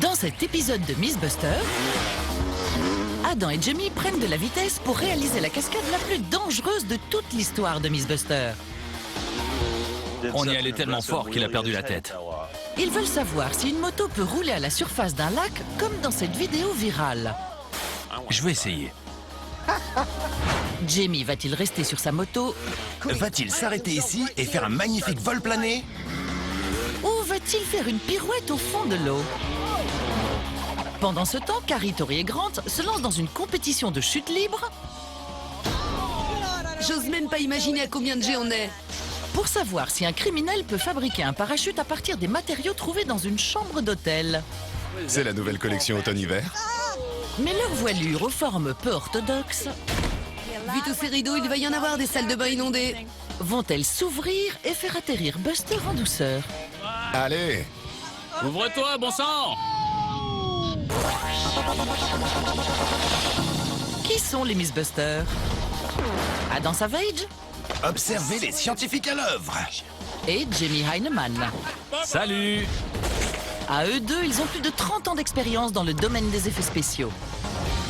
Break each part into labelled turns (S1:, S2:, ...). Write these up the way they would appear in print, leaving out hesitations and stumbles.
S1: Dans cet épisode de Miss Buster, Adam et Jamie prennent de la vitesse pour réaliser la cascade la plus dangereuse de toute l'histoire de Miss Buster.
S2: On y allait tellement fort qu'il a perdu la tête.
S1: Ils veulent savoir si une moto peut rouler à la surface d'un lac comme dans cette vidéo virale.
S2: Je vais essayer.
S1: Jamie va-t-il rester sur sa moto
S3: Va-t-il s'arrêter ici et faire un magnifique vol plané?
S1: ou va-t-il faire une pirouette au fond de l'eau? Pendant ce temps, Carrie, Tori et Grant se lancent dans une compétition de chute libre
S4: J'ose même pas imaginer à combien de G on est.
S1: pour savoir si un criminel peut fabriquer un parachute à partir des matériaux trouvés dans une chambre d'hôtel.
S5: C'est la nouvelle collection automne-hiver.
S1: Mais leur voilure aux formes peu orthodoxes
S4: Vu tous ces rideaux, il va y en avoir des salles de bain inondées.
S1: vont-elles s'ouvrir et faire atterrir Buster en douceur?
S5: Allez,
S2: Ouvre-toi, bon sang!
S1: Qui sont les Miss Buster? Adam Savage
S3: Observez les scientifiques à l'œuvre.
S1: et Jamie Heineman.
S2: Salut!
S1: À eux deux, ils ont plus de 30 ans d'expérience dans le domaine des effets spéciaux.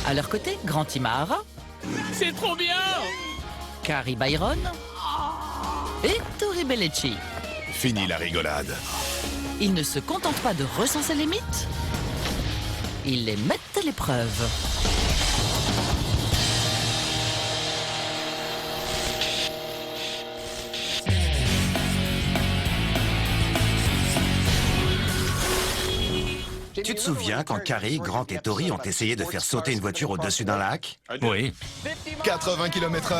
S1: À leur côté, Grant Imahara,
S2: C'est trop bien!
S1: Carrie Byron et Tori Bellecci.
S5: fini la rigolade.
S1: Ils ne se contentent pas de recenser les mythes, ils les mettent à l'épreuve.
S3: Tu te souviens quand Carrie, Grant et Tori ont essayé de faire sauter une voiture au-dessus d'un lac?
S2: Oui.
S5: 80 km/h.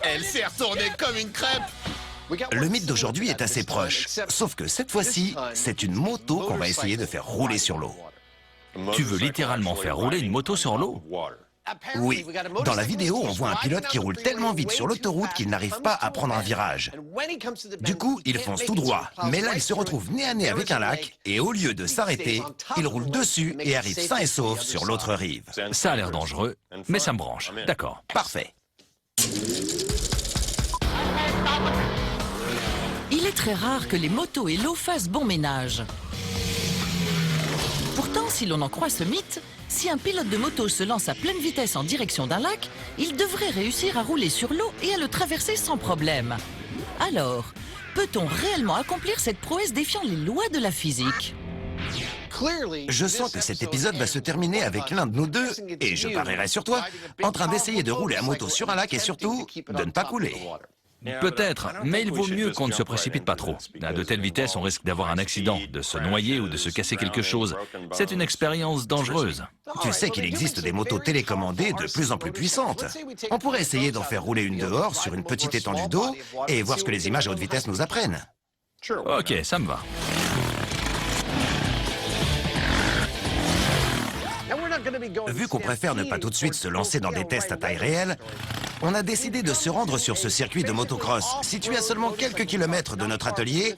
S5: Elle s'est retournée comme une crêpe.
S3: Le mythe d'aujourd'hui est assez proche. Sauf que cette fois-ci, c'est une moto qu'on va essayer de faire rouler sur l'eau.
S2: Tu veux littéralement faire rouler une moto sur l'eau?
S3: Oui, dans la vidéo, on voit un pilote qui roule tellement vite sur l'autoroute qu'il n'arrive pas à prendre un virage. Du coup, il fonce tout droit, mais là, il se retrouve nez à nez avec un lac, et au lieu de s'arrêter, il roule dessus et arrive sain et sauf sur l'autre rive.
S2: Ça a l'air dangereux, mais ça me branche. D'accord.
S3: Parfait.
S1: Il est très rare que les motos et l'eau fassent bon ménage. Pourtant, si l'on en croit ce mythe, si un pilote de moto se lance à pleine vitesse en direction d'un lac, il devrait réussir à rouler sur l'eau et à le traverser sans problème. Alors, peut-on réellement accomplir cette prouesse défiant les lois de la physique?
S3: Je sens que cet épisode va se terminer avec l'un de nous deux, et je parierai sur toi, en train d'essayer de rouler à moto sur un lac et surtout de ne pas couler.
S2: Peut-être, mais il vaut mieux qu'on ne se précipite pas trop. À de telles vitesses, on risque d'avoir un accident, de se noyer ou de se casser quelque chose. C'est une expérience dangereuse.
S3: Tu sais qu'il existe des motos télécommandées de plus en plus puissantes. On pourrait essayer d'en faire rouler une dehors sur une petite étendue d'eau et voir ce que les images à haute vitesse nous apprennent.
S2: Ok, ça me va.
S3: Vu qu'on préfère ne pas tout de suite se lancer dans des tests à taille réelle, on a décidé de se rendre sur ce circuit de motocross, situé à seulement quelques kilomètres de notre atelier,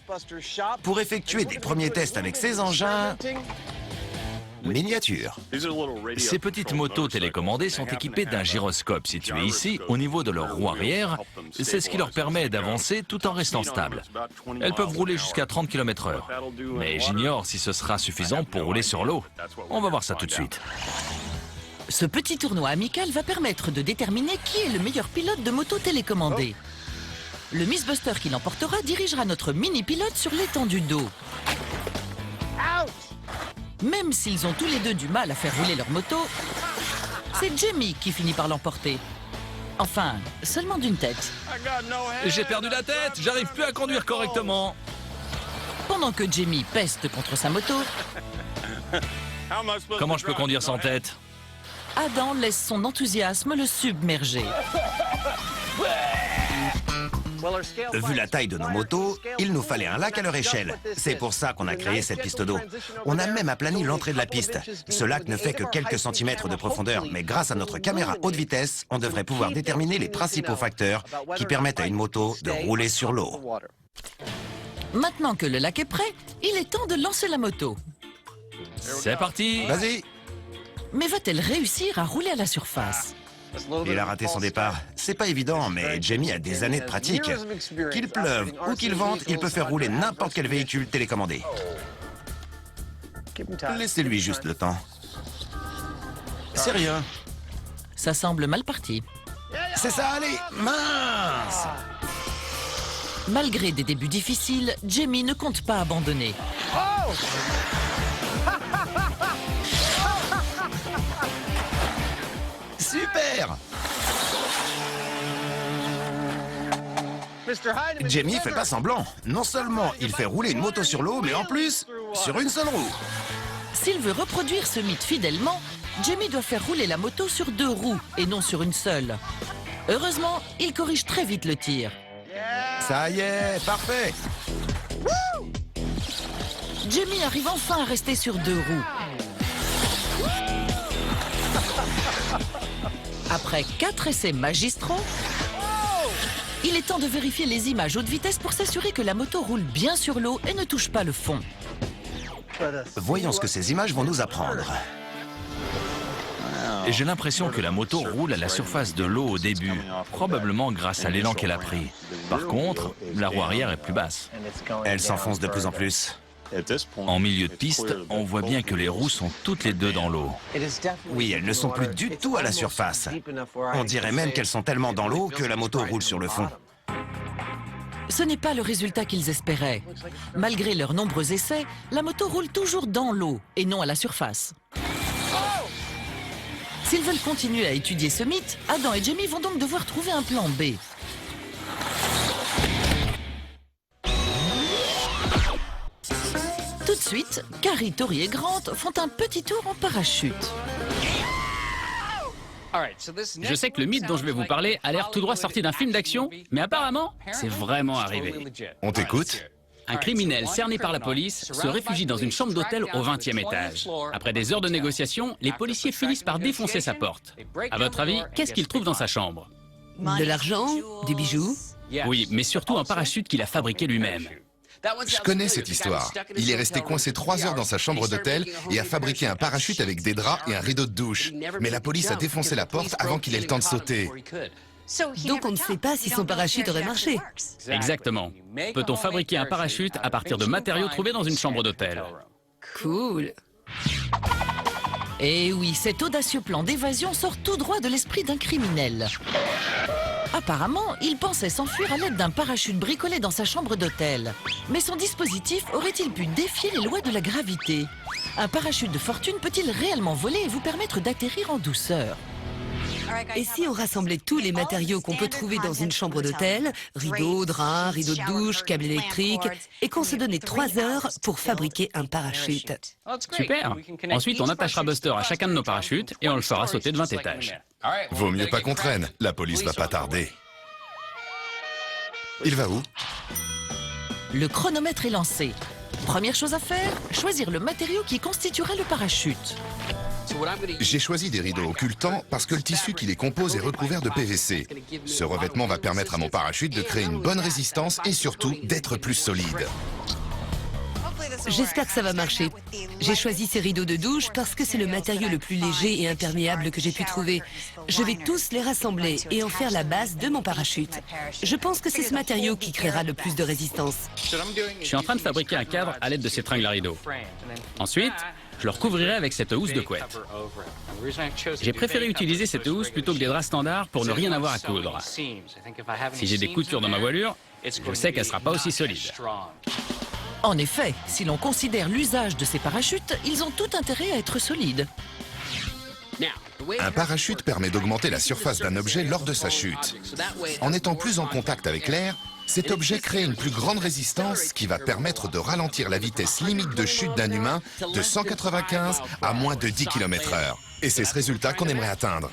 S3: pour effectuer des premiers tests avec ces engins miniatures.
S2: Ces petites motos télécommandées sont équipées d'un gyroscope situé ici, au niveau de leur roue arrière. C'est ce qui leur permet d'avancer tout en restant stables. Elles peuvent rouler jusqu'à 30 km/h. Mais j'ignore si ce sera suffisant pour rouler sur l'eau. On va voir ça tout de suite.
S1: Ce petit tournoi amical va permettre de déterminer qui est le meilleur pilote de moto télécommandé. Le Miss Buster qui l'emportera dirigera notre mini-pilote sur l'étendue d'eau. Même s'ils ont tous les deux du mal à faire rouler leur moto, c'est Jamie qui finit par l'emporter. Enfin, seulement d'une tête.
S2: J'ai perdu la tête, j'arrive plus à conduire correctement.
S1: Pendant que Jamie peste contre sa moto,
S2: Comment je peux conduire sans tête?
S1: Adam laisse son enthousiasme le submerger.
S3: Vu la taille de nos motos, il nous fallait un lac à leur échelle. C'est pour ça qu'on a créé cette piste d'eau. On a même aplani l'entrée de la piste. Ce lac ne fait que quelques centimètres de profondeur, mais grâce à notre caméra haute vitesse, on devrait pouvoir déterminer les principaux facteurs qui permettent à une moto de rouler sur l'eau.
S1: Maintenant que le lac est prêt, il est temps de lancer la moto.
S2: C'est parti!
S3: Vas-y.
S1: Mais va-t-elle réussir à rouler à la surface?
S3: Il a raté son départ. C'est pas évident, mais Jamie a des années de pratique. Qu'il pleuve ou qu'il vente, il peut faire rouler n'importe quel véhicule télécommandé. Laissez-lui juste le temps. C'est rien.
S1: Ça semble mal parti.
S3: C'est ça, allez, mince!
S1: Malgré des débuts difficiles, Jamie ne compte pas abandonner.
S3: Super! Jamie fait pas semblant. Non seulement il fait rouler une moto sur l'eau, mais en plus, sur une seule roue.
S1: S'il veut reproduire ce mythe fidèlement, Jamie doit faire rouler la moto sur 2 roues et non sur une seule. Heureusement, il corrige très vite le tir.
S3: Ça y est, parfait!
S1: Jamie arrive enfin à rester sur 2 roues. Après 4 essais magistraux, il est temps de vérifier les images haute vitesse pour s'assurer que la moto roule bien sur l'eau et ne touche pas le fond.
S3: Voyons ce que ces images vont nous apprendre.
S2: Et j'ai l'impression que la moto roule à la surface de l'eau au début, probablement grâce à l'élan qu'elle a pris. Par contre, la roue arrière est plus basse.
S3: Elle s'enfonce de plus en plus.
S2: En milieu de piste, on voit bien que les roues sont toutes les deux dans l'eau.
S3: Oui, elles ne sont plus du tout à la surface. On dirait même qu'elles sont tellement dans l'eau que la moto roule sur le fond.
S1: Ce n'est pas le résultat qu'ils espéraient. Malgré leurs nombreux essais, la moto roule toujours dans l'eau et non à la surface. S'ils veulent continuer à étudier ce mythe, Adam et Jamie vont donc devoir trouver un plan B. Tout de suite, Carrie, Tori et Grant font un petit tour en parachute.
S6: Je sais que le mythe dont je vais vous parler a l'air tout droit sorti d'un film d'action, mais apparemment, c'est vraiment arrivé.
S5: On t'écoute?
S6: Un criminel cerné par la police se réfugie dans une chambre d'hôtel au 20e étage. Après des heures de négociation, les policiers finissent par défoncer sa porte. À votre avis, qu'est-ce qu'ils trouvent dans sa chambre?
S4: De l'argent, des bijoux.
S6: Oui, mais surtout un parachute qu'il a fabriqué lui-même.
S5: Je connais cette histoire. Il est resté coincé 3 heures dans sa chambre d'hôtel et a fabriqué un parachute avec des draps et un rideau de douche. Mais la police a défoncé la porte avant qu'il ait le temps de sauter.
S4: Donc on ne sait pas si son parachute aurait marché.
S6: Exactement. Peut-on fabriquer un parachute à partir de matériaux trouvés dans une chambre d'hôtel?
S4: Cool.
S1: Et oui, cet audacieux plan d'évasion sort tout droit de l'esprit d'un criminel. Apparemment, il pensait s'enfuir à l'aide d'un parachute bricolé dans sa chambre d'hôtel. Mais son dispositif aurait-il pu défier les lois de la gravité? Un parachute de fortune peut-il réellement voler et vous permettre d'atterrir en douceur?
S4: Et si on rassemblait tous les matériaux qu'on peut trouver dans une chambre d'hôtel, rideaux, draps, rideaux de douche, câbles électriques, et qu'on se donnait 3 heures pour fabriquer un parachute?
S6: Super. Ensuite, on attachera Buster à chacun de nos parachutes et on le fera sauter de 20 étages.
S5: Vaut mieux pas qu'on traîne. La police va pas tarder. Il va où?
S1: Le chronomètre est lancé. Première chose à faire, choisir le matériau qui constituera le parachute.
S5: J'ai choisi des rideaux occultants parce que le tissu qui les compose est recouvert de PVC. Ce revêtement va permettre à mon parachute de créer une bonne résistance et surtout d'être plus solide.
S4: J'espère que ça va marcher. J'ai choisi ces rideaux de douche parce que c'est le matériau le plus léger et imperméable que j'ai pu trouver. Je vais tous les rassembler et en faire la base de mon parachute. Je pense que c'est ce matériau qui créera le plus de résistance.
S6: Je suis en train de fabriquer un cadre à l'aide de ces tringles à rideaux. Ensuite, je le recouvrirai avec cette housse de couette. J'ai préféré utiliser cette housse plutôt que des draps standards pour ne rien avoir à coudre. Si j'ai des coutures dans ma voilure, je sais qu'elle ne sera pas aussi solide.
S1: En effet, si l'on considère l'usage de ces parachutes, ils ont tout intérêt à être solides.
S5: Un parachute permet d'augmenter la surface d'un objet lors de sa chute. En étant plus en contact avec l'air, cet objet crée une plus grande résistance qui va permettre de ralentir la vitesse limite de chute d'un humain de 195 à moins de 10 km/h. Et c'est ce résultat qu'on aimerait atteindre.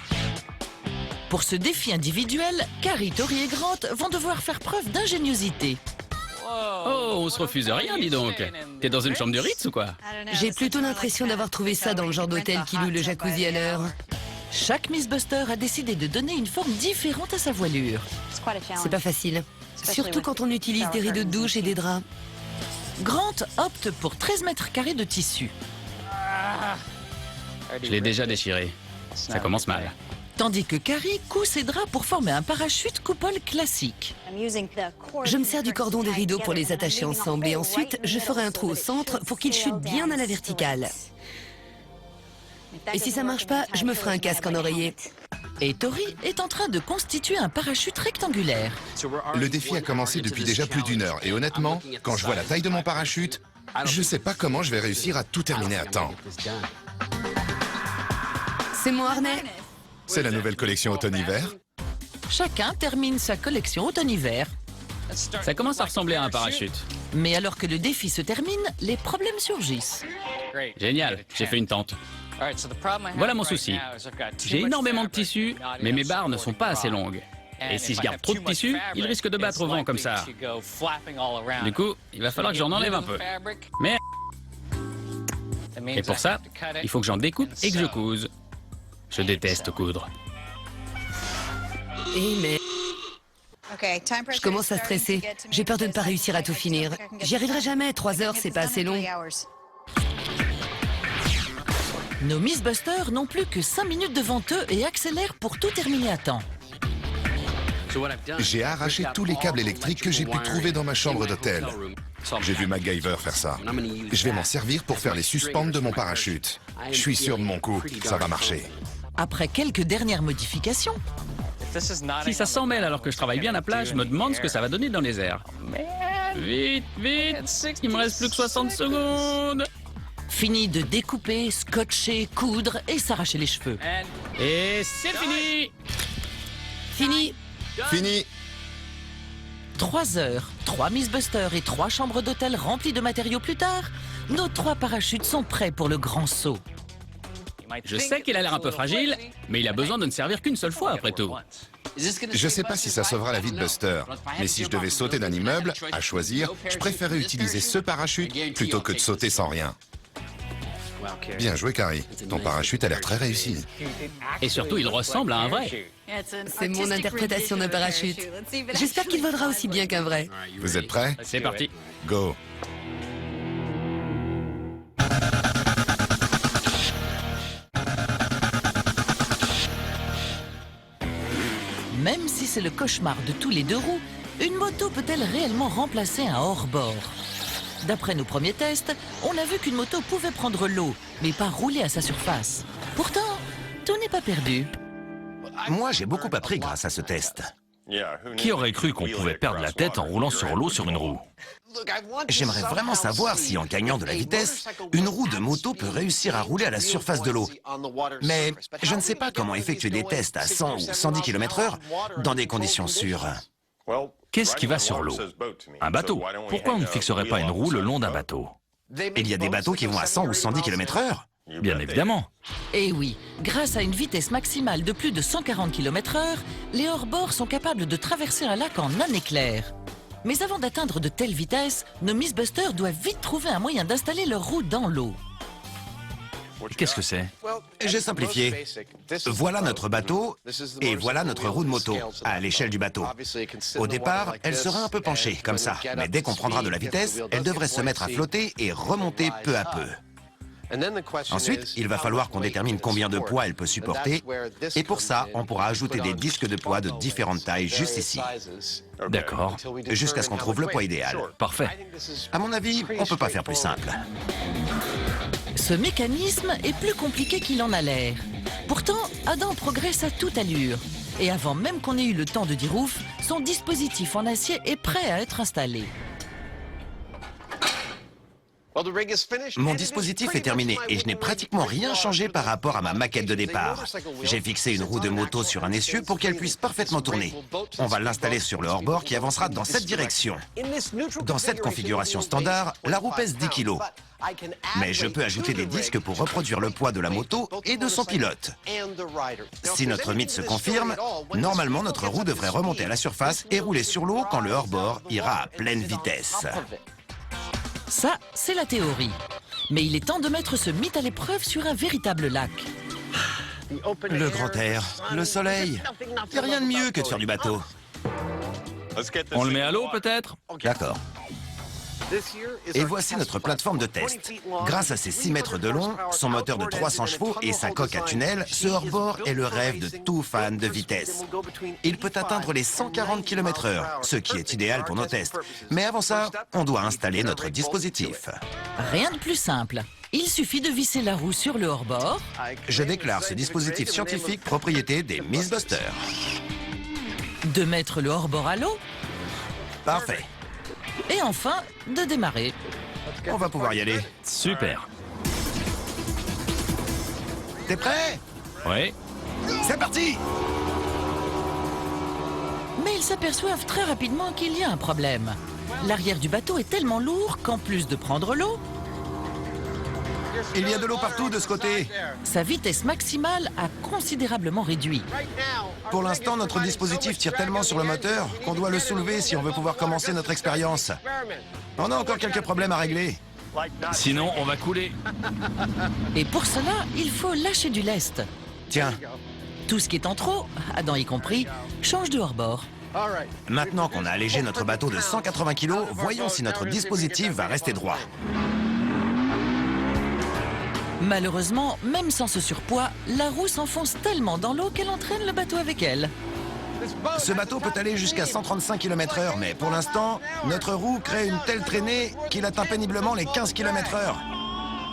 S1: Pour ce défi individuel, Carrie, Tori et Grant vont devoir faire preuve d'ingéniosité.
S6: Oh, on se refuse à rien, dis donc. T'es dans une chambre du Ritz ou quoi?
S4: J'ai plutôt l'impression d'avoir trouvé ça dans le genre d'hôtel qui loue le jacuzzi à l'heure.
S1: Chaque Miss Buster a décidé de donner une forme différente à sa voilure.
S4: C'est pas facile. Surtout quand on utilise des rideaux de douche et des draps.
S1: Grant opte pour 13 mètres carrés de tissu.
S6: Je l'ai déjà déchiré. Ça commence mal.
S1: tandis que Carrie coud ses draps pour former un parachute coupole classique.
S4: Je me sers du cordon des rideaux pour les attacher ensemble et ensuite je ferai un trou au centre pour qu'ils chutent bien à la verticale. Et si ça marche pas, je me ferai un casque en oreiller.
S1: Et Tori est en train de constituer un parachute rectangulaire.
S5: Le défi a commencé depuis déjà plus d'1 heure et honnêtement, quand je vois la taille de mon parachute, je sais pas comment je vais réussir à tout terminer à temps.
S4: C'est mon harnais.
S5: C'est la nouvelle collection automne-hiver.
S1: Chacun termine sa collection automne-hiver.
S6: Ça commence à ressembler à un parachute.
S1: Mais alors que le défi se termine, les problèmes surgissent.
S6: Génial, j'ai fait une tente. Voilà mon souci. J'ai énormément de tissu, mais mes barres ne sont pas assez longues. Et si je garde trop de tissu, il risque de battre au vent comme ça. Du coup, il va falloir que j'en enlève un peu. Mais... Et pour ça, il faut que j'en découpe et que je couse. Je déteste coudre.
S4: Mais... Je commence à stresser. J'ai peur de ne pas réussir à tout finir. J'y arriverai jamais, 3 heures, c'est pas assez long.
S1: Nos Mythbusters n'ont plus que 5 minutes devant eux et accélèrent pour tout terminer à temps.
S5: J'ai arraché tous les câbles électriques que j'ai pu trouver dans ma chambre d'hôtel. J'ai vu MacGyver faire ça. Je vais m'en servir pour faire les suspentes de mon parachute. Je suis sûr de mon coup, ça va marcher.
S1: Après quelques dernières modifications,
S6: Si ça s'en mêle alors que je travaille bien à plat, je me demande ce que ça va donner dans les airs. Vite, vite, il me reste plus que 60 secondes.
S1: fini de découper, scotcher, coudre et s'arracher les cheveux.
S6: Et c'est fini.
S4: Fini.
S5: Fini.
S1: 3 heures, 3 Mythbusters et 3 chambres d'hôtel remplies de matériaux plus tard, nos 3 parachutes sont prêts pour le grand saut.
S6: Je sais qu'il a l'air un peu fragile, mais il a besoin de ne servir qu'une seule fois après tout.
S5: Je sais pas si ça sauvera la vie de Buster, mais si je devais sauter d'un immeuble, à choisir, je préférais utiliser ce parachute plutôt que de sauter sans rien. Bien joué, Carrie. Ton parachute a l'air très réussi.
S6: Et surtout, il ressemble à un vrai.
S4: C'est mon interprétation d'un parachute. J'espère qu'il vaudra aussi bien qu'un vrai.
S5: Vous êtes prêts?
S6: C'est parti.
S5: Go.
S1: Même si c'est le cauchemar de tous les 2 roues, une moto peut-elle réellement remplacer un hors-bord? D'après nos premiers tests, on a vu qu'une moto pouvait prendre l'eau, mais pas rouler à sa surface. Pourtant, tout n'est pas perdu.
S3: Moi, j'ai beaucoup appris grâce à ce test.
S2: Qui aurait cru qu'on pouvait perdre la tête en roulant sur l'eau sur une roue?
S3: J'aimerais vraiment savoir si, en gagnant de la vitesse, une roue de moto peut réussir à rouler à la surface de l'eau. Mais je ne sais pas comment effectuer des tests à 100 ou 110 km/h dans des conditions sûres.
S2: Qu'est-ce qui va sur l'eau? Un bateau. Pourquoi on ne fixerait pas une roue le long d'un bateau?
S3: Il y a des bateaux qui vont à 100 ou 110 km/h.
S2: Bien évidemment.
S1: Et oui, grâce à une vitesse maximale de plus de 140 km/h, les hors-bords sont capables de traverser un lac en un éclair. Mais avant d'atteindre de telles vitesses, nos Mythbusters doivent vite trouver un moyen d'installer leur roue dans l'eau.
S2: Qu'est-ce que c'est?
S3: J'ai simplifié. Voilà notre bateau et voilà notre roue de moto, à l'échelle du bateau. Au départ, elle sera un peu penchée, comme ça. Mais dès qu'on prendra de la vitesse, elle devrait se mettre à flotter et remonter peu à peu. Ensuite, il va falloir qu'on détermine combien de poids elle peut supporter. Et pour ça, on pourra ajouter des disques de poids de différentes tailles juste ici.
S2: D'accord.
S3: Jusqu'à ce qu'on trouve le poids idéal.
S2: Parfait.
S3: À mon avis, on peut pas faire plus simple.
S1: Ce mécanisme est plus compliqué qu'il en a l'air. Pourtant, Adam progresse à toute allure. Et avant même qu'on ait eu le temps de dire ouf, son dispositif en acier est prêt à être installé.
S3: Mon dispositif est terminé et je n'ai pratiquement rien changé par rapport à ma maquette de départ. J'ai fixé une roue de moto sur un essieu pour qu'elle puisse parfaitement tourner. On va l'installer sur le hors-bord qui avancera dans cette direction. Dans cette configuration standard, la roue pèse 10 kg. Mais je peux ajouter des disques pour reproduire le poids de la moto et de son pilote. Si notre mythe se confirme, normalement notre roue devrait remonter à la surface et rouler sur l'eau quand le hors-bord ira à pleine vitesse.
S1: Ça, c'est la théorie. Mais il est temps de mettre ce mythe à l'épreuve sur un véritable lac.
S3: Le grand air, le soleil, c'est rien de mieux que de faire du bateau.
S2: On le met à l'eau peut-être?
S3: D'accord. Et voici notre plateforme de test. Grâce à ses 6 mètres de long, son moteur de 300 chevaux et sa coque à tunnel, ce hors-bord est le rêve de tout fan de vitesse. Il peut atteindre les 140 km/h, ce qui est idéal pour nos tests. Mais avant ça, on doit installer notre dispositif.
S1: Rien de plus simple. Il suffit de visser la roue sur le hors-bord,
S3: Je déclare ce dispositif scientifique propriété des Mythbusters.
S1: de mettre le hors-bord à l'eau
S3: Parfait.
S1: et enfin de démarrer.
S3: On va pouvoir y aller.
S2: Super.
S3: T'es prêt?
S2: Oui.
S3: C'est parti!
S1: Mais ils s'aperçoivent très rapidement qu'il y a un problème. L'arrière du bateau est tellement lourd qu'en plus de prendre l'eau,
S3: Il y a de l'eau partout de ce côté.
S1: sa vitesse maximale a considérablement réduit.
S3: Pour l'instant, notre dispositif tire tellement sur le moteur qu'on doit le soulever si on veut pouvoir commencer notre expérience. On a encore quelques problèmes à régler.
S2: Sinon, on va couler.
S1: Et pour cela, il faut lâcher du lest.
S3: Tiens,
S1: Tout ce qui est en trop, Adam y compris, change de hors-bord.
S3: maintenant qu'on a allégé notre bateau de 180 kg, voyons si notre dispositif va rester droit.
S1: Malheureusement, même sans ce surpoids, la roue s'enfonce tellement dans l'eau qu'elle entraîne le bateau avec elle.
S3: Ce bateau peut aller jusqu'à 135 km/h, mais pour l'instant, notre roue crée une telle traînée qu'il atteint péniblement les 15 km/h.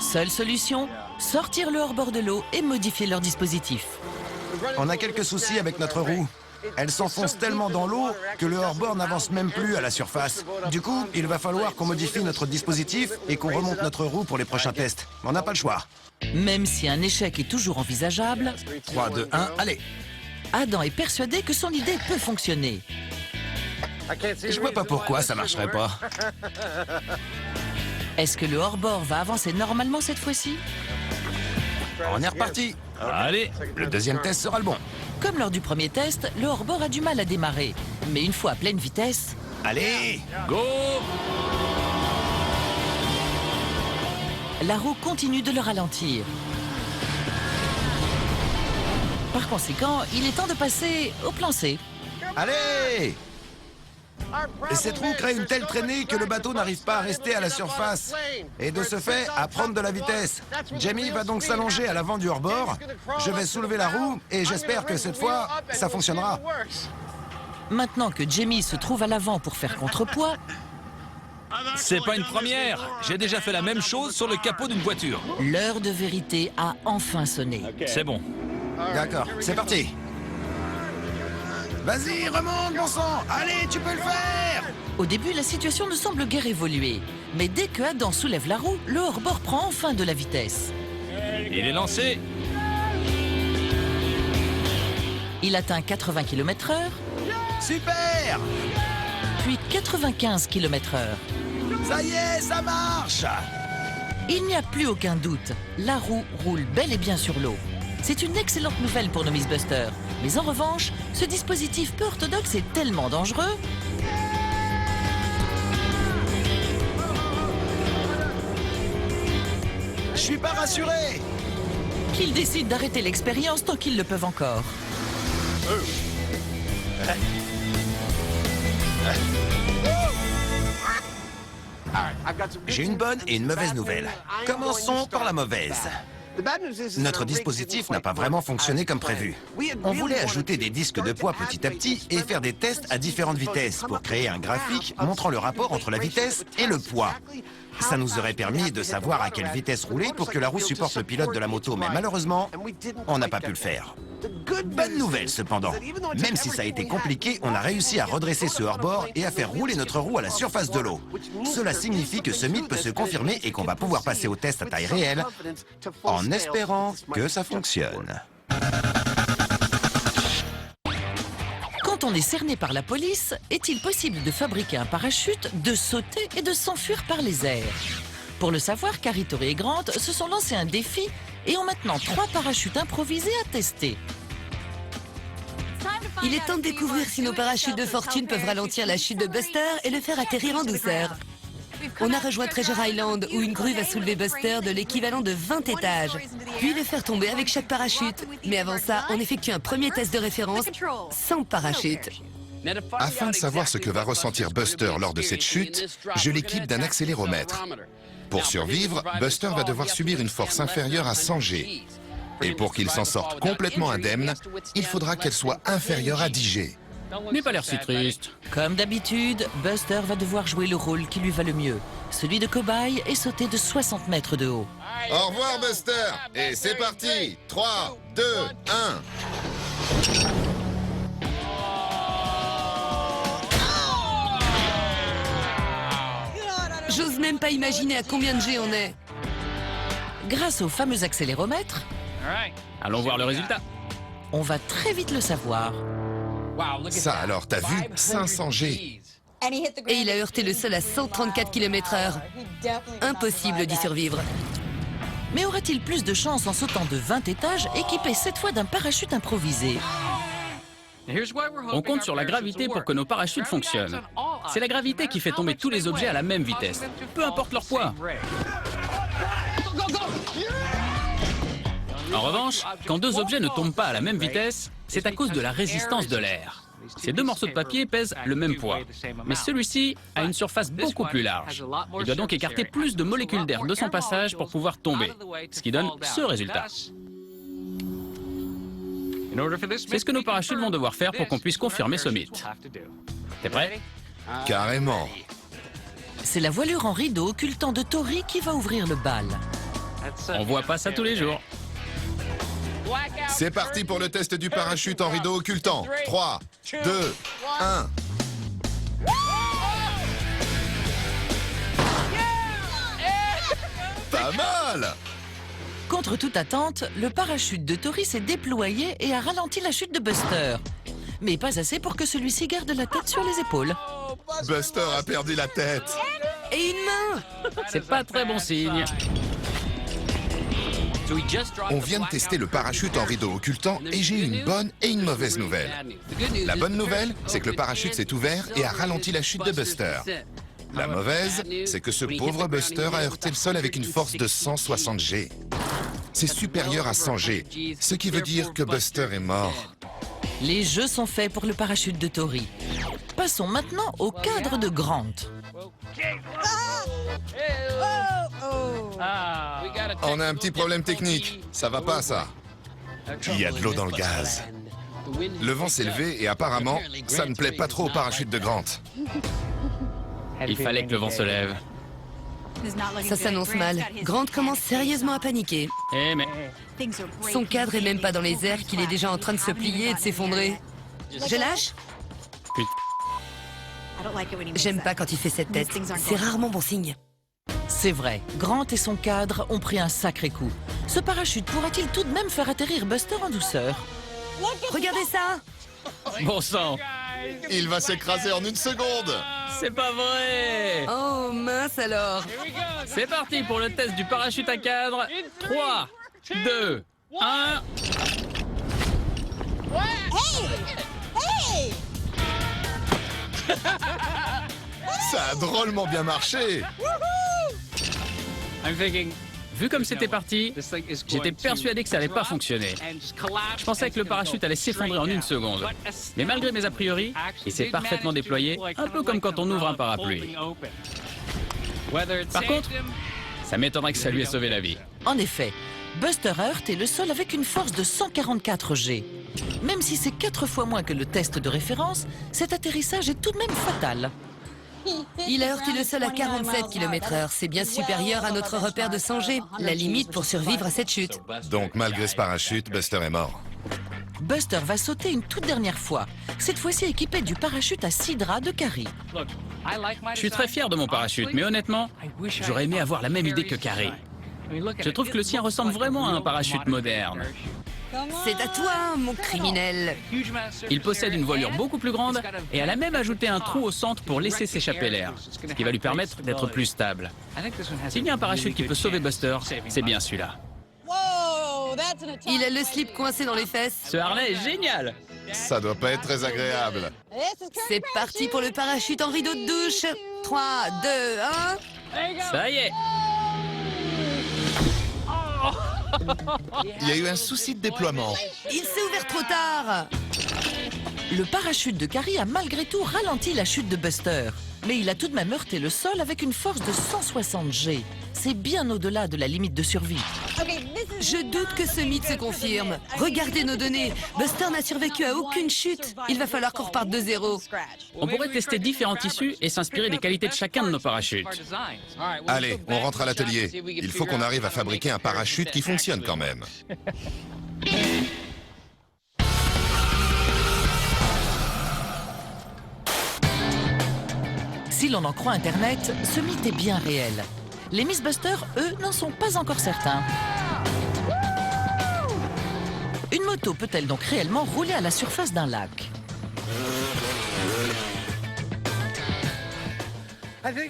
S1: Seule solution, sortir le hors-bord de l'eau et modifier leur dispositif.
S3: On a quelques soucis avec notre roue. Elle s'enfonce tellement dans l'eau que le hors-bord n'avance même plus à la surface. Du coup, il va falloir qu'on modifie notre dispositif et qu'on remonte notre roue pour les prochains tests. On n'a pas le choix.
S1: Même si un échec est toujours envisageable,
S3: 3, 2, 1, allez!
S1: Adam est persuadé que son idée peut fonctionner.
S3: Je vois pas pourquoi ça marcherait pas.
S1: Est-ce que le hors-bord va avancer normalement cette fois-ci?
S3: On est reparti.
S2: Allez.
S3: Le deuxième test sera le bon.
S1: Comme lors du premier test, le hors-bord a du mal à démarrer. Mais une fois à pleine vitesse,
S3: Allez!
S2: Go.
S1: la roue continue de le ralentir. Par conséquent, il est temps de passer au plan C.
S3: Allez! Cette roue crée une telle traînée que le bateau n'arrive pas à rester à la surface. Et de ce fait, à prendre de la vitesse. Jamie va donc s'allonger à l'avant du hors-bord. Je vais soulever la roue et j'espère que cette fois, ça fonctionnera.
S1: Maintenant que Jamie se trouve à l'avant pour faire contrepoids,
S2: C'est pas une première. J'ai déjà fait la même chose sur le capot d'une voiture.
S1: l'heure de vérité a enfin sonné.
S2: C'est bon.
S3: D'accord, c'est parti. Vas-y, remonte, bon sang! Allez, tu peux le faire!
S1: Au début, la situation ne semble guère évoluer. Mais dès que Adam soulève la roue, le hors-bord prend enfin de la vitesse.
S2: Il est lancé.
S1: Il atteint 80 km/h,
S3: Super!
S1: puis 95 km/h.
S3: Ça y est, ça marche!
S1: Il n'y a plus aucun doute. La roue roule bel et bien sur l'eau. C'est une excellente nouvelle pour nos Mythbusters. Mais en revanche, ce dispositif peu orthodoxe est tellement dangereux
S3: Je suis pas rassuré!
S1: qu'ils décident d'arrêter l'expérience tant qu'ils le peuvent encore.
S3: J'ai une bonne et une mauvaise nouvelle. Commençons par la mauvaise. Notre dispositif n'a pas vraiment fonctionné comme prévu. On voulait ajouter des disques de poids petit à petit et faire des tests à différentes vitesses pour créer un graphique montrant le rapport entre la vitesse et le poids. Ça nous aurait permis de savoir à quelle vitesse rouler pour que la roue supporte le pilote de la moto, mais malheureusement, on n'a pas pu le faire. Bonne nouvelle cependant. Même si ça a été compliqué, on a réussi à redresser ce hors-bord et à faire rouler notre roue à la surface de l'eau. Cela signifie que ce mythe peut se confirmer et qu'on va pouvoir passer au test à taille réelle en espérant que ça fonctionne.
S1: Quand on est cerné par la police, est-il possible de fabriquer un parachute, de sauter et de s'enfuir par les airs? Pour le savoir, Carito et Grant se sont lancés un défi et ont maintenant 3 parachutes improvisés à tester.
S4: Il est temps de découvrir si nos parachutes de fortune peuvent ralentir la chute de Buster et le faire atterrir en douceur. On a rejoint Treasure Island où une grue va soulever Buster de l'équivalent de 20 étages, puis le faire tomber avec chaque parachute. Mais avant ça, on effectue un premier test de référence sans parachute.
S5: Afin de savoir ce que va ressentir Buster lors de cette chute, je l'équipe d'un accéléromètre. Pour survivre, Buster va devoir subir une force inférieure à 100 G. Et pour qu'il s'en sorte complètement indemne, il faudra qu'elle soit inférieure à 10 G.
S6: N'aie pas l'air si triste.
S1: Comme d'habitude, Buster va devoir jouer le rôle qui lui va le mieux, celui de cobaye et sauter de 60 mètres de haut.
S5: Au revoir Buster. Et c'est parti. 3, 2, 1.
S4: J'ose même pas imaginer à combien de G on est.
S1: Grâce au fameux accéléromètre,
S6: Allons voir le résultat.
S1: on va très vite le savoir.
S5: Ça alors, t'as vu 500 G.
S4: Et il a heurté le sol à 134 km/h. Impossible d'y survivre.
S1: Mais aura-t-il plus de chance en sautant de 20 étages, équipé cette fois d'un parachute improvisé?
S6: On compte sur la gravité pour que nos parachutes fonctionnent. C'est la gravité qui fait tomber tous les objets à la même vitesse, peu importe leur poids. En revanche, quand deux objets ne tombent pas à la même vitesse, c'est à cause de la résistance de l'air. Ces deux morceaux de papier pèsent le même poids, mais celui-ci a une surface beaucoup plus large. Il doit donc écarter plus de molécules d'air de son passage pour pouvoir tomber, ce qui donne ce résultat. C'est ce que nos parachutes vont devoir faire pour qu'on puisse confirmer ce mythe. T'es prêt?
S5: Carrément.
S1: C'est la voilure en rideau occultant de Tori qui va ouvrir le bal.
S6: On voit pas ça tous les jours.
S5: C'est parti pour le test du parachute en rideau occultant. 3, 2, 1. Pas mal!
S1: Contre toute attente, le parachute de Tori s'est déployé et a ralenti la chute de Buster. Mais pas assez pour que celui-ci garde la tête sur les épaules.
S5: Buster a perdu la tête.
S4: Et une main!
S6: C'est pas très bon signe.
S5: On vient de tester le parachute en rideau occultant et j'ai une bonne et une mauvaise nouvelle. La bonne nouvelle, c'est que le parachute s'est ouvert et a ralenti la chute de Buster. La mauvaise, c'est que ce pauvre Buster a heurté le sol avec une force de 160 G. C'est supérieur à 100 G, ce qui veut dire que Buster est mort.
S1: Les jeux sont faits pour le parachute de Tori. Passons maintenant au cadre de Grant.
S5: On a un petit problème technique, ça va pas ça. Il y a de l'eau dans le gaz. Le vent s'est levé et apparemment, ça ne plaît pas trop au parachute de Grant.
S6: Il fallait que le vent se lève.
S4: Ça s'annonce mal. Grant commence sérieusement à paniquer.
S6: Eh mais...
S4: Son cadre est même pas dans les airs qu'il est déjà en train de se plier et de s'effondrer. Je lâche? J'aime pas quand il fait cette tête. C'est rarement bon signe.
S1: C'est vrai, Grant et son cadre ont pris un sacré coup. Ce parachute pourra-t-il tout de même faire atterrir Buster en douceur?
S4: Regardez ça!
S6: Bon sang,
S5: Il va s'écraser en une seconde.
S6: c'est pas vrai!
S4: Oh mince alors!
S6: C'est parti pour le test du parachute à cadre. 3, 2, 1...
S5: Ça a drôlement bien marché.
S6: Vu comme c'était parti, j'étais persuadé que ça allait pas fonctionner. Je pensais que le parachute allait s'effondrer en une seconde. Mais malgré mes a priori, il s'est parfaitement déployé, un peu comme quand on ouvre un parapluie. Par contre, ça m'étonnerait que ça lui ait sauvé la vie.
S1: En effet, Buster a heurté le sol avec une force de 144 G. Même si c'est 4 fois moins que le test de référence, cet atterrissage est tout de même fatal.
S4: Il a heurté le sol à 47 km/h. C'est bien supérieur à notre repère de 100 G, la limite pour survivre à cette chute.
S5: Donc malgré ce parachute, Buster est mort.
S1: Buster va sauter une toute dernière fois, cette fois-ci équipé du parachute à 6 draps de Carrie.
S6: Je suis très fier de mon parachute, mais honnêtement, j'aurais aimé avoir la même idée que Carrie. Je trouve que le sien ressemble vraiment à un parachute moderne.
S4: C'est à toi, mon criminel.
S6: Il possède une voilure beaucoup plus grande et elle a même ajouté un trou au centre pour laisser s'échapper l'air, ce qui va lui permettre d'être plus stable. S'il y a un parachute qui peut sauver Buster, c'est bien celui-là.
S4: Il a le slip coincé dans les fesses.
S6: Ce harnais est génial!
S5: Ça doit pas être très agréable.
S4: C'est parti pour le parachute en rideau de douche. 3, 2, 1...
S6: Ça y est!
S5: Il y a eu un souci de déploiement.
S4: Il s'est ouvert trop tard.
S1: Le parachute de Carrie a malgré tout ralenti la chute de Buster. Mais il a tout de même heurté le sol avec une force de 160 G. C'est bien au-delà de la limite de survie.
S4: Je doute que ce mythe se confirme. Regardez nos données. Buster n'a survécu à aucune chute. Il va falloir qu'on reparte de zéro.
S6: On pourrait tester différents tissus et s'inspirer des qualités de chacun de nos parachutes.
S5: Allez, on rentre à l'atelier. Il faut qu'on arrive à fabriquer un parachute qui fonctionne quand même.
S1: Si l'on en croit Internet, ce mythe est bien réel. Les Miss Buster, eux, n'en sont pas encore certains. Une moto peut-elle donc réellement rouler à la surface d'un lac?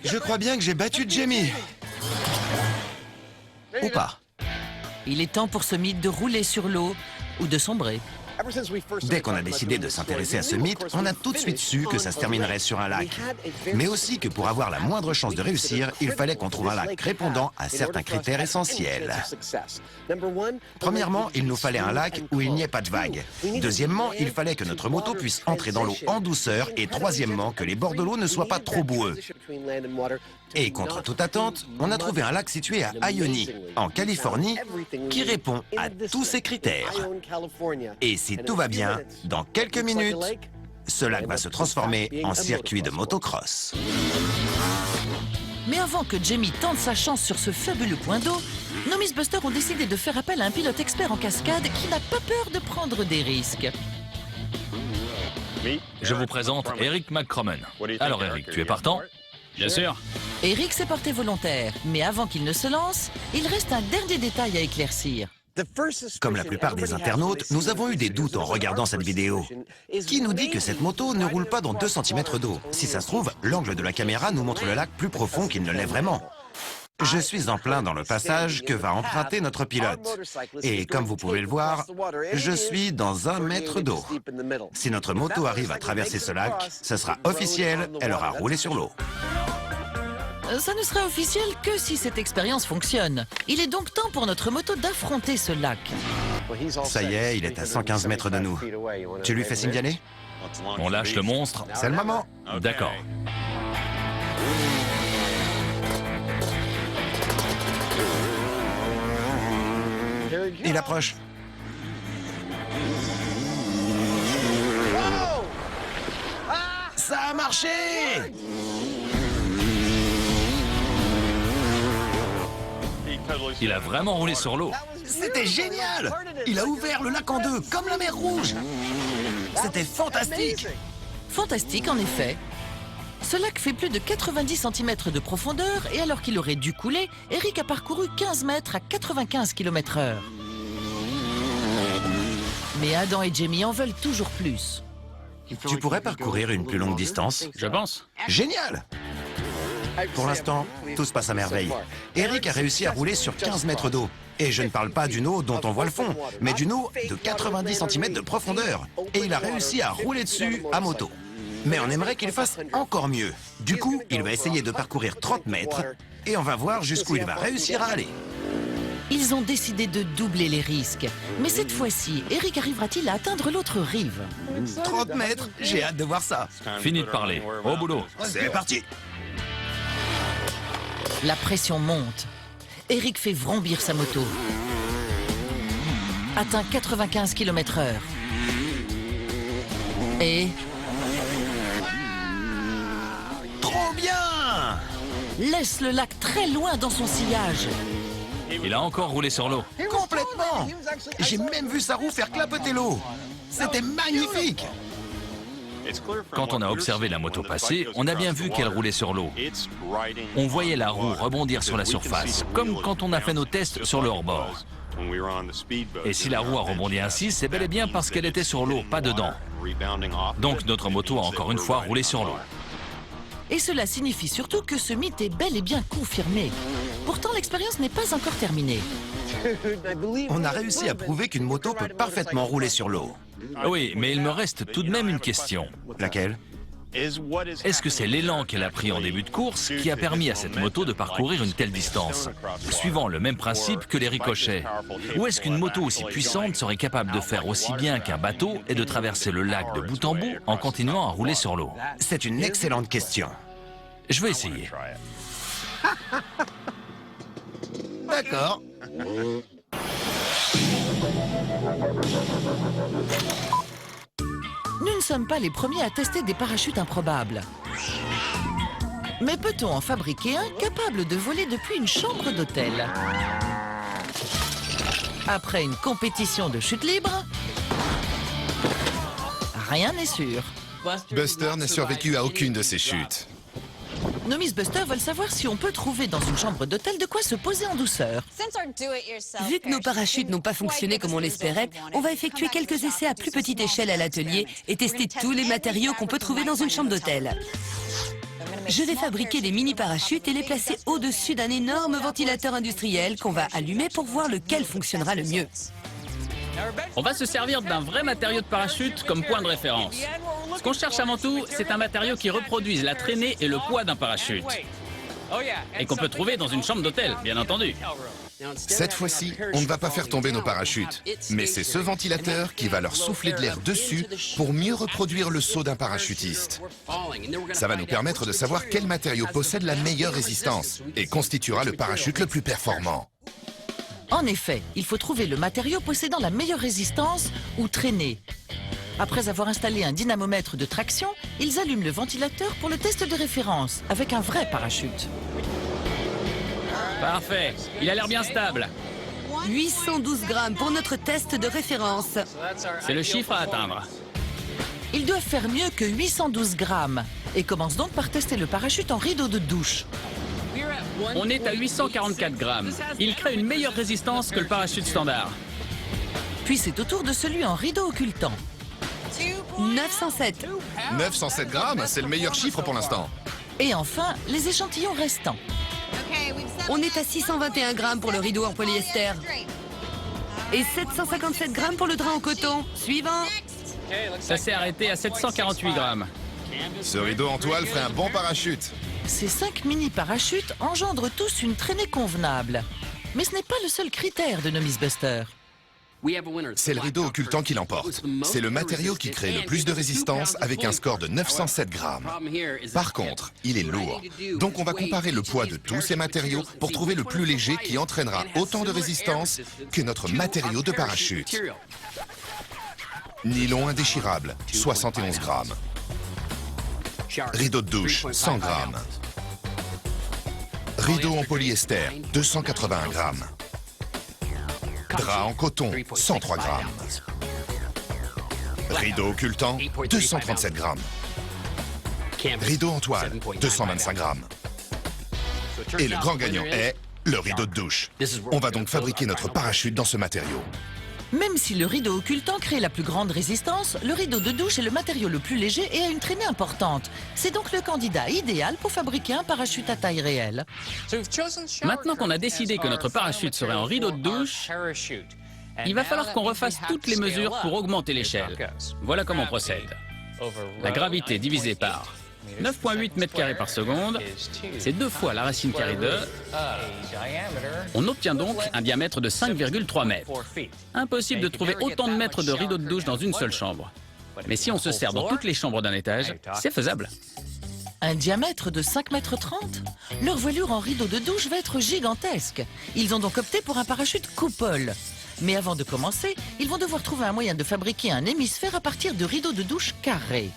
S3: Je crois bien que j'ai battu Jamie. Ou pas.
S1: Il est temps pour ce mythe de rouler sur l'eau ou de sombrer.
S3: Dès qu'on a décidé de s'intéresser à ce mythe, on a tout de suite su que ça se terminerait sur un lac. Mais aussi que pour avoir la moindre chance de réussir, il fallait qu'on trouve un lac répondant à certains critères essentiels. Premièrement, il nous fallait un lac où il n'y ait pas de vagues. Deuxièmement, il fallait que notre moto puisse entrer dans l'eau en douceur. Et troisièmement, que les bords de l'eau ne soient pas trop boueux. Et contre toute attente, on a trouvé un lac situé à Ione, en Californie, qui répond à tous ces critères. Et si tout va bien, dans quelques minutes, ce lac va se transformer en circuit de motocross.
S1: Mais avant que Jamie tente sa chance sur ce fabuleux point d'eau, nos Miss Buster ont décidé de faire appel à un pilote expert en cascade qui n'a pas peur de prendre des risques.
S2: Je vous présente Eric McCroman. Alors Eric, tu es partant?
S6: Bien sûr.
S1: Eric s'est porté volontaire, mais avant qu'il ne se lance, il reste un dernier détail à éclaircir.
S3: Comme la plupart des internautes, nous avons eu des doutes en regardant cette vidéo. Qui nous dit que cette moto ne roule pas dans 2 cm d'eau? Si ça se trouve, l'angle de la caméra nous montre le lac plus profond qu'il ne l'est vraiment. Je suis en plein dans le passage que va emprunter notre pilote. Et comme vous pouvez le voir, je suis dans 1 mètre d'eau. Si notre moto arrive à traverser ce lac, ce sera officiel, elle aura roulé sur l'eau.
S1: Ça ne sera officiel que si cette expérience fonctionne. Il est donc temps pour notre moto d'affronter ce lac.
S3: Ça y est, il est à 115 mètres de nous. Tu lui fais signe d'y aller?
S2: On lâche le monstre?
S3: C'est le moment.
S2: D'accord.
S3: Il approche. Ça a marché!
S2: Il a vraiment roulé sur l'eau.
S3: C'était génial! Il a ouvert le lac en 2, comme la mer Rouge. C'était fantastique!
S1: Fantastique, en effet. Ce lac fait plus de 90 cm de profondeur et alors qu'il aurait dû couler, Eric a parcouru 15 mètres à 95 km/h. Mais Adam et Jamie en veulent toujours plus.
S3: Tu pourrais parcourir une plus longue distance?
S6: Je pense.
S3: Génial! Pour l'instant, tout se passe à merveille. Eric a réussi à rouler sur 15 mètres d'eau. Et je ne parle pas d'une eau dont on voit le fond, mais d'une eau de 90 cm de profondeur. Et il a réussi à rouler dessus à moto. Mais on aimerait qu'il fasse encore mieux. Du coup, il va essayer de parcourir 30 mètres et on va voir jusqu'où il va réussir à aller.
S1: Ils ont décidé de doubler les risques. Mais cette fois-ci, Eric arrivera-t-il à atteindre l'autre rive?
S3: 30 mètres, j'ai hâte de voir ça.
S2: Fini de parler. Au boulot.
S3: C'est parti!
S1: La pression monte. Eric fait vrombir sa moto. Atteint 95 km/h. Et...
S3: Trop bien!
S1: laisse le lac très loin dans son sillage.
S2: Il a encore roulé sur l'eau.
S3: Complètement! J'ai même vu sa roue faire clapoter l'eau. C'était magnifique!
S2: Quand on a observé la moto passer, on a bien vu qu'elle roulait sur l'eau. On voyait la roue rebondir sur la surface, comme quand on a fait nos tests sur le hors-bord. Et si la roue a rebondi ainsi, c'est bel et bien parce qu'elle était sur l'eau, pas dedans. Donc notre moto a encore une fois roulé sur l'eau.
S1: Et cela signifie surtout que ce mythe est bel et bien confirmé. Pourtant, l'expérience n'est pas encore terminée.
S3: On a réussi à prouver qu'une moto peut parfaitement rouler sur l'eau.
S2: Oui, mais il me reste tout de même une question.
S3: Laquelle?
S2: Est-ce que c'est l'élan qu'elle a pris en début de course qui a permis à cette moto de parcourir une telle distance, suivant le même principe que les ricochets? Ou est-ce qu'une moto aussi puissante serait capable de faire aussi bien qu'un bateau et de traverser le lac de bout en bout en continuant à rouler sur l'eau?
S3: C'est une excellente question.
S2: Je vais essayer.
S3: D'accord.
S1: Nous ne sommes pas les premiers à tester des parachutes improbables. Mais peut-on en fabriquer un capable de voler depuis une chambre d'hôtel? Après une compétition de chute libre, rien n'est sûr.
S5: Buster n'a survécu à aucune de ces chutes.
S1: Nos Miss Buster veulent savoir si on peut trouver dans une chambre d'hôtel de quoi se poser en douceur.
S4: Vu que nos parachutes n'ont pas fonctionné comme on l'espérait, on va effectuer quelques essais à plus petite échelle à l'atelier et tester tous les matériaux qu'on peut trouver dans une chambre d'hôtel. Je vais fabriquer des mini-parachutes et les placer au-dessus d'un énorme ventilateur industriel qu'on va allumer pour voir lequel fonctionnera le mieux.
S6: On va se servir d'un vrai matériau de parachute comme point de référence. Ce qu'on cherche avant tout, c'est un matériau qui reproduise la traînée et le poids d'un parachute. Et qu'on peut trouver dans une chambre d'hôtel, bien entendu.
S5: Cette fois-ci, on ne va pas faire tomber nos parachutes, mais c'est ce ventilateur qui va leur souffler de l'air dessus pour mieux reproduire le saut d'un parachutiste. Ça va nous permettre de savoir quel matériau possède la meilleure résistance et constituera le parachute le plus performant.
S1: En effet, il faut trouver le matériau possédant la meilleure résistance ou traînée. Après avoir installé un dynamomètre de traction, ils allument le ventilateur pour le test de référence, avec un vrai parachute.
S6: Parfait, il a l'air bien stable.
S4: 812 grammes pour notre test de référence.
S6: C'est le chiffre à atteindre.
S1: Ils doivent faire mieux que 812 grammes et commencent donc par tester le parachute en rideau de douche.
S6: On est à 844 grammes. Il crée une meilleure résistance que le parachute standard.
S1: Puis c'est au tour de celui en rideau occultant.
S4: 907.
S5: 907 grammes, c'est le meilleur chiffre pour l'instant.
S1: Et enfin, les échantillons restants.
S4: On est à 621 grammes pour le rideau en polyester. Et 757 grammes pour le drap en coton. Suivant.
S6: Ça s'est arrêté à 748 grammes.
S5: Ce rideau en toile ferait un bon parachute.
S1: Ces 5 mini-parachutes engendrent tous une traînée convenable. Mais ce n'est pas le seul critère de nos Miss Buster.
S5: C'est le rideau occultant qui l'emporte. C'est le matériau qui crée le plus de résistance avec un score de 907 grammes. Par contre, il est lourd. Donc on va comparer le poids de tous ces matériaux pour trouver le plus léger qui entraînera autant de résistance que notre matériau de parachute. Nylon indéchirable, 71 grammes. Rideau de douche, 100 grammes. Rideau en polyester, 281 grammes. Drap en coton, 103 grammes. Rideau occultant, 237 grammes. Rideau en toile, 225 grammes. Et le grand gagnant est le rideau de douche. On va donc fabriquer notre parachute dans ce matériau.
S1: Même si le rideau occultant crée la plus grande résistance, le rideau de douche est le matériau le plus léger et a une traînée importante. C'est donc le candidat idéal pour fabriquer un parachute à taille réelle.
S6: Maintenant qu'on a décidé que notre parachute serait en rideau de douche, il va falloir qu'on refasse toutes les mesures pour augmenter l'échelle. Voilà comment on procède. La gravité divisée par 9,8 mètres carrés par seconde, c'est 2 fois la racine carrée de... On obtient donc un diamètre de 5,3 mètres. Impossible de trouver autant de mètres de rideau de douche dans une seule chambre. Mais si on se sert dans toutes les chambres d'un étage, c'est faisable.
S1: Un diamètre de 5,30 mètres? Leur voilure en rideau de douche va être gigantesque. Ils ont donc opté pour un parachute coupole. Mais avant de commencer, ils vont devoir trouver un moyen de fabriquer un hémisphère à partir de rideaux de douche carrés.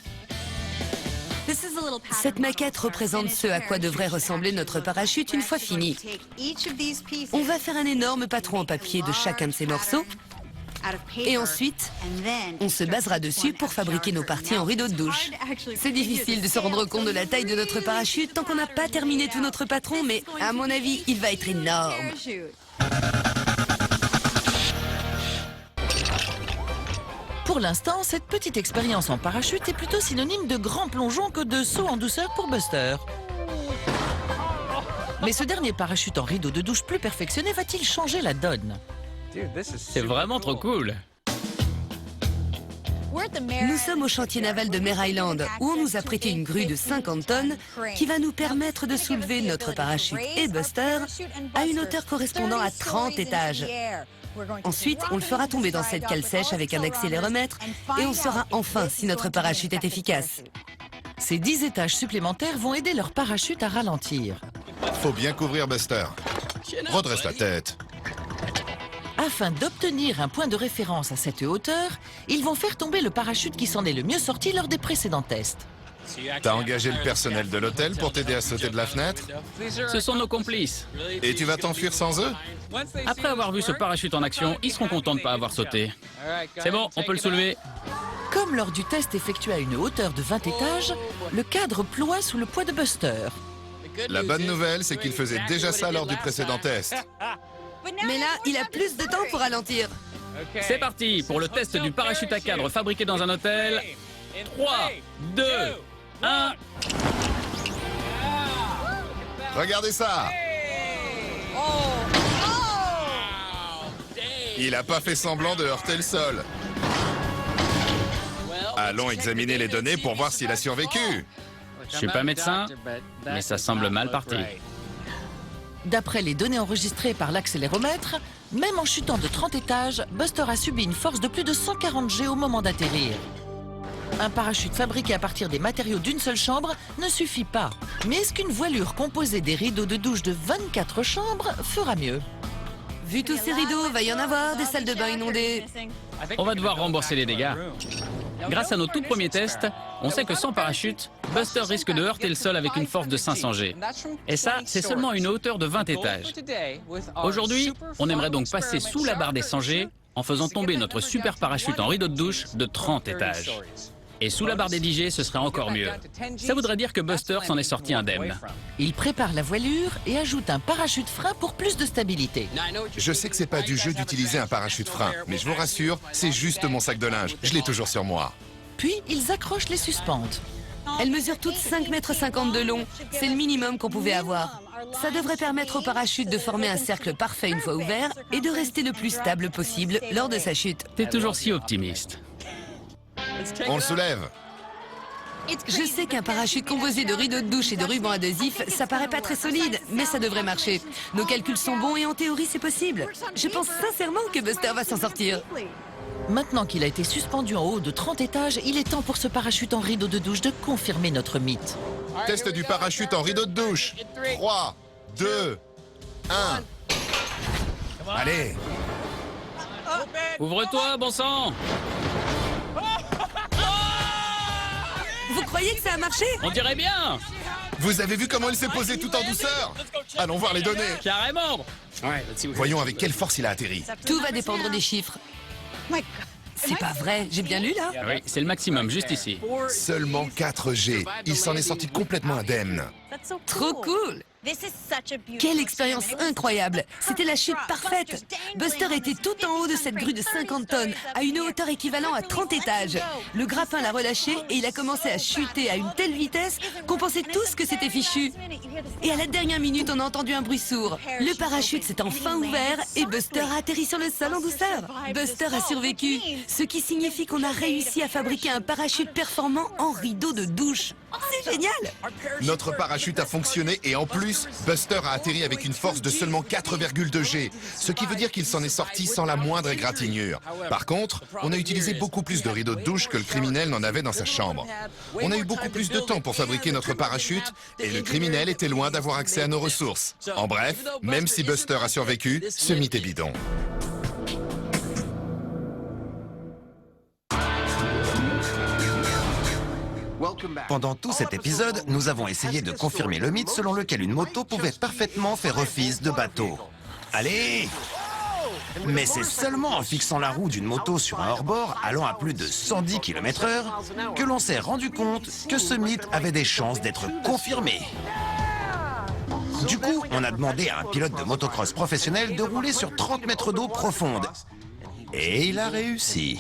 S4: Cette maquette représente ce à quoi devrait ressembler notre parachute une fois fini. On va faire un énorme patron en papier de chacun de ces morceaux. Et ensuite, on se basera dessus pour fabriquer nos parties en rideau de douche. C'est difficile de se rendre compte de la taille de notre parachute tant qu'on n'a pas terminé tout notre patron, mais à mon avis, il va être énorme.
S1: Pour l'instant, cette petite expérience en parachute est plutôt synonyme de grand plongeon que de saut en douceur pour Buster. Mais ce dernier parachute en rideau de douche plus perfectionné va-t-il changer la donne?
S6: C'est vraiment trop cool.
S4: Nous sommes au chantier naval de Mare Island, où on nous a prêté une grue de 50 tonnes qui va nous permettre de soulever notre parachute et Buster à une hauteur correspondant à 30 étages. Ensuite, on le fera tomber dans cette cale sèche avec un accéléromètre et on saura enfin si notre parachute est efficace.
S1: Ces 10 étages supplémentaires vont aider leur parachute à ralentir.
S5: Faut bien couvrir Buster. Redresse la tête.
S1: Afin d'obtenir un point de référence à cette hauteur, ils vont faire tomber le parachute qui s'en est le mieux sorti lors des précédents tests.
S5: T'as engagé le personnel de l'hôtel pour t'aider à sauter de la fenêtre?
S6: Ce sont nos complices.
S5: Et tu vas t'enfuir sans eux?
S6: Après avoir vu ce parachute en action, ils seront contents de ne pas avoir sauté. C'est bon, on peut le soulever.
S1: Comme lors du test effectué à une hauteur de 20 étages, le cadre ploie sous le poids de Buster.
S5: La bonne nouvelle, c'est qu'il faisait déjà ça lors du précédent test.
S4: Mais là, il a plus de temps pour ralentir.
S6: C'est parti pour le test du parachute à cadre fabriqué dans un hôtel. 3, 2, 1...
S5: Regardez ça! Il a pas fait semblant de heurter le sol. Allons examiner les données pour voir s'il a survécu.
S6: Je suis pas médecin, mais ça semble mal parti.
S1: D'après les données enregistrées par l'accéléromètre, même en chutant de 30 étages, Buster a subi une force de plus de 140 G au moment d'atterrir. Un parachute fabriqué à partir des matériaux d'une seule chambre ne suffit pas. Mais est-ce qu'une voilure composée des rideaux de douche de 24 chambres fera mieux?
S4: Vu tous ces rideaux, va y en avoir des salles de bain inondées.
S6: On va devoir rembourser les dégâts. Grâce à nos tout premiers tests, on sait que sans parachute, Buster risque de heurter le sol avec une force de 500 G. Et ça, c'est seulement à une hauteur de 20 étages. Aujourd'hui, on aimerait donc passer sous la barre des 100 G en faisant tomber notre super parachute en rideau de douche de 30 étages. Et sous la barre des 10 G, ce serait encore mieux. Ça voudrait dire que Buster s'en est sorti indemne.
S1: Il prépare la voilure et ajoute un parachute frein pour plus de stabilité.
S5: Je sais que c'est pas du jeu d'utiliser un parachute frein, mais je vous rassure, c'est juste mon sac de linge. Je l'ai toujours sur moi.
S1: Puis, ils accrochent les suspentes.
S4: Elles mesurent toutes 5,50 m de long. C'est le minimum qu'on pouvait avoir. Ça devrait permettre au parachute de former un cercle parfait une fois ouvert et de rester le plus stable possible lors de sa chute.
S6: T'es toujours si optimiste.
S5: On le soulève.
S4: Je sais qu'un parachute composé de rideaux de douche et de rubans adhésifs, ça paraît pas très solide, mais ça devrait marcher. Nos calculs sont bons et en théorie c'est possible. Je pense sincèrement que Buster va s'en sortir.
S1: Maintenant qu'il a été suspendu en haut de 30 étages, il est temps pour ce parachute en rideau de douche de confirmer notre mythe.
S5: Test du parachute en rideau de douche. 3, 2, 1. Allez.
S6: Ouvre-toi, bon sang!
S4: Vous croyez que ça a marché?
S6: On dirait bien!
S5: Vous avez vu comment il s'est posé tout en douceur? Allons voir les données.
S6: Carrément!
S5: Voyons avec quelle force il a atterri.
S4: Tout va dépendre des chiffres. C'est pas vrai, j'ai bien lu là?
S6: Oui, c'est le maximum, juste ici.
S5: Seulement 4 G. Il s'en est sorti complètement indemne.
S4: Trop cool! Quelle expérience incroyable! C'était la chute parfaite! Buster était tout en haut de cette grue de 50 tonnes, à une hauteur équivalente à 30 étages. Le grappin l'a relâché et il a commencé à chuter à une telle vitesse qu'on pensait tous que c'était fichu. Et à la dernière minute, on a entendu un bruit sourd. Le parachute s'est enfin ouvert et Buster a atterri sur le sol en douceur. Buster a survécu, ce qui signifie qu'on a réussi à fabriquer un parachute performant en rideau de douche. C'est génial!
S5: Notre parachute a fonctionné et en plus, Buster a atterri avec une force de seulement 4,2 G, ce qui veut dire qu'il s'en est sorti sans la moindre égratignure. Par contre, on a utilisé beaucoup plus de rideaux de douche que le criminel n'en avait dans sa chambre. On a eu beaucoup plus de temps pour fabriquer notre parachute et le criminel était loin d'avoir accès à nos ressources. En bref, même si Buster a survécu, ce mythe est bidon.
S3: Pendant tout cet épisode, nous avons essayé de confirmer le mythe selon lequel une moto pouvait parfaitement faire office de bateau. Allez! Mais c'est seulement en fixant la roue d'une moto sur un hors-bord allant à plus de 110 km/h que l'on s'est rendu compte que ce mythe avait des chances d'être confirmé. Du coup, on a demandé à un pilote de motocross professionnel de rouler sur 30 mètres d'eau profonde. Et il a réussi.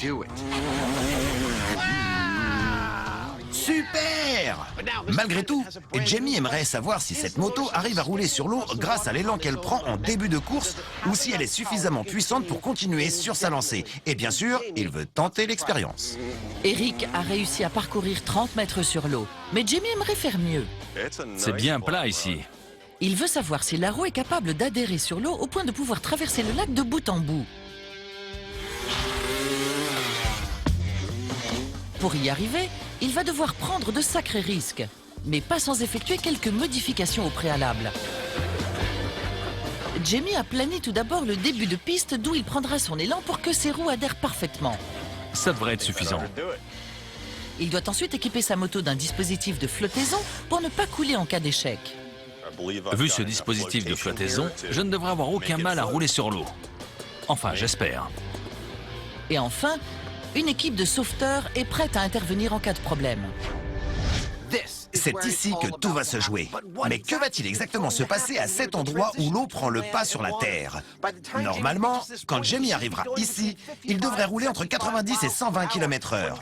S3: Super! Malgré tout, Jamie aimerait savoir si cette moto arrive à rouler sur l'eau grâce à l'élan qu'elle prend en début de course ou si elle est suffisamment puissante pour continuer sur sa lancée. Et bien sûr, il veut tenter l'expérience.
S1: Eric a réussi à parcourir 30 mètres sur l'eau, mais Jamie aimerait faire mieux.
S2: C'est bien plat ici.
S1: Il veut savoir si la roue est capable d'adhérer sur l'eau au point de pouvoir traverser le lac de bout en bout. Pour y arriver, il va devoir prendre de sacrés risques, mais pas sans effectuer quelques modifications au préalable. Jamie a plané tout d'abord le début de piste d'où il prendra son élan pour que ses roues adhèrent parfaitement.
S2: Ça devrait être suffisant.
S1: Il doit ensuite équiper sa moto d'un dispositif de flottaison pour ne pas couler en cas d'échec.
S2: Vu ce dispositif de flottaison, je ne devrais avoir aucun mal à rouler sur l'eau. Enfin, j'espère.
S1: Et enfin, une équipe de sauveteurs est prête à intervenir en cas de problème.
S3: C'est ici que tout va se jouer. Mais que va-t-il exactement se passer à cet endroit où l'eau prend le pas sur la terre? Normalement, quand Jamie arrivera ici, il devrait rouler entre 90 et 120 km/h.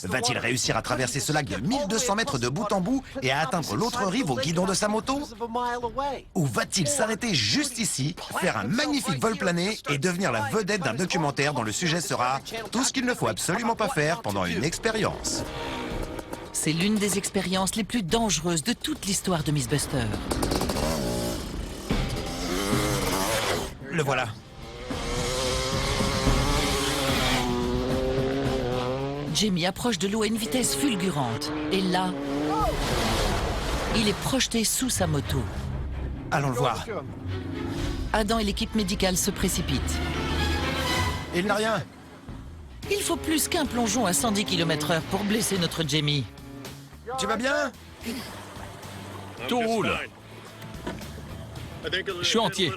S3: Va-t-il réussir à traverser ce lac de 1200 mètres de bout en bout et à atteindre l'autre rive au guidon de sa moto? Ou va-t-il s'arrêter juste ici, faire un magnifique vol plané et devenir la vedette d'un documentaire dont le sujet sera tout ce qu'il ne faut absolument pas faire pendant une expérience?
S1: C'est l'une des expériences les plus dangereuses de toute l'histoire de Mythbusters.
S3: Le voilà.
S1: Jamie approche de l'eau à une vitesse fulgurante. Et là, il est projeté sous sa moto.
S3: Allons le voir.
S1: Adam et l'équipe médicale se précipitent.
S3: Il n'a rien.
S1: Il faut plus qu'un plongeon à 110 km/h pour blesser notre Jamie.
S3: Tu vas bien?
S2: Tout roule. Je suis entier.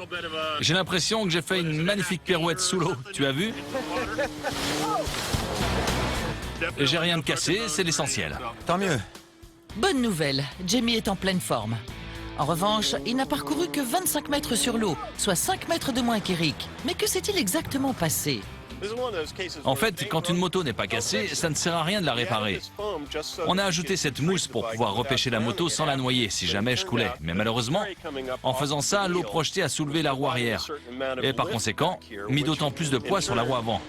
S2: J'ai l'impression que j'ai fait une magnifique pirouette sous l'eau. Tu as vu? J'ai rien de cassé, c'est l'essentiel.
S3: Tant mieux.
S1: Bonne nouvelle, Jamie est en pleine forme. En revanche, il n'a parcouru que 25 mètres sur l'eau, soit 5 mètres de moins qu'Eric. Mais que s'est-il exactement passé?
S2: En fait, quand une moto n'est pas cassée, ça ne sert à rien de la réparer. On a ajouté cette mousse pour pouvoir repêcher la moto sans la noyer si jamais je coulais. Mais malheureusement, en faisant ça, l'eau projetée a soulevé la roue arrière. Et par conséquent, mis d'autant plus de poids sur la roue avant.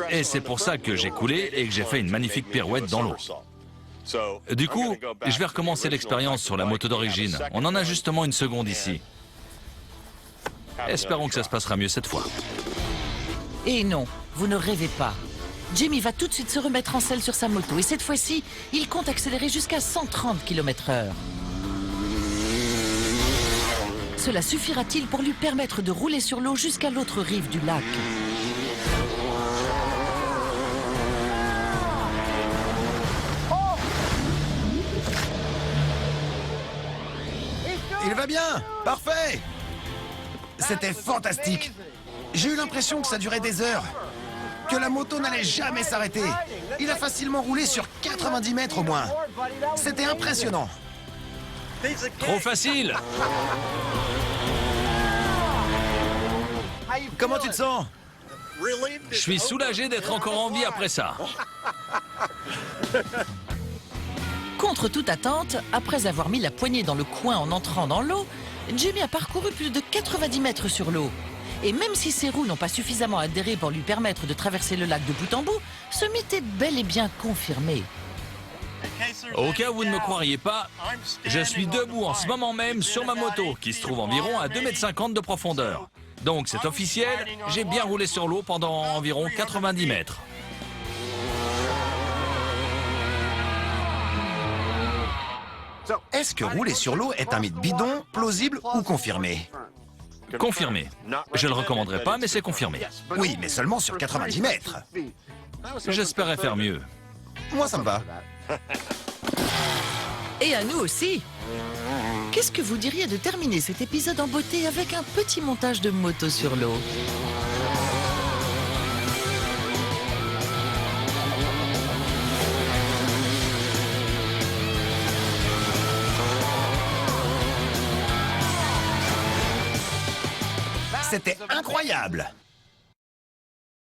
S2: Et c'est pour ça que j'ai coulé et que j'ai fait une magnifique pirouette dans l'eau. Du coup, je vais recommencer l'expérience sur la moto d'origine. On en a justement une seconde ici. Espérons que ça se passera mieux cette fois.
S1: Et non, vous ne rêvez pas. Jamie va tout de suite se remettre en selle sur sa moto et cette fois-ci, il compte accélérer jusqu'à 130 km/h. Cela suffira-t-il pour lui permettre de rouler sur l'eau jusqu'à l'autre rive du lac?
S3: Il va bien. Parfait. C'était fantastique. J'ai eu l'impression que ça durait des heures, que la moto n'allait jamais s'arrêter. Il a facilement roulé sur 90 mètres au moins. C'était impressionnant.
S2: Trop facile!
S3: Comment tu te sens?
S2: Je suis soulagé d'être encore en vie après ça.
S1: Contre toute attente, après avoir mis la poignée dans le coin en entrant dans l'eau, Jamie a parcouru plus de 90 mètres sur l'eau. Et même si ses roues n'ont pas suffisamment adhéré pour lui permettre de traverser le lac de bout en bout, ce mythe est bel et bien confirmé.
S2: Au cas où vous ne me croiriez pas, je suis debout en ce moment même sur ma moto, qui se trouve environ à 2,50 m de profondeur. Donc c'est officiel, j'ai bien roulé sur l'eau pendant environ 90 mètres.
S3: Est-ce que rouler sur l'eau est un mythe bidon, plausible ou confirmé?
S2: Confirmé. Je ne le recommanderais pas, mais c'est confirmé.
S3: Oui, mais seulement sur 90 mètres.
S2: J'espérais faire mieux.
S3: Moi, ça me va.
S1: Et à nous aussi. Qu'est-ce que vous diriez de terminer cet épisode en beauté avec un petit montage de moto sur l'eau?
S3: C'était incroyable.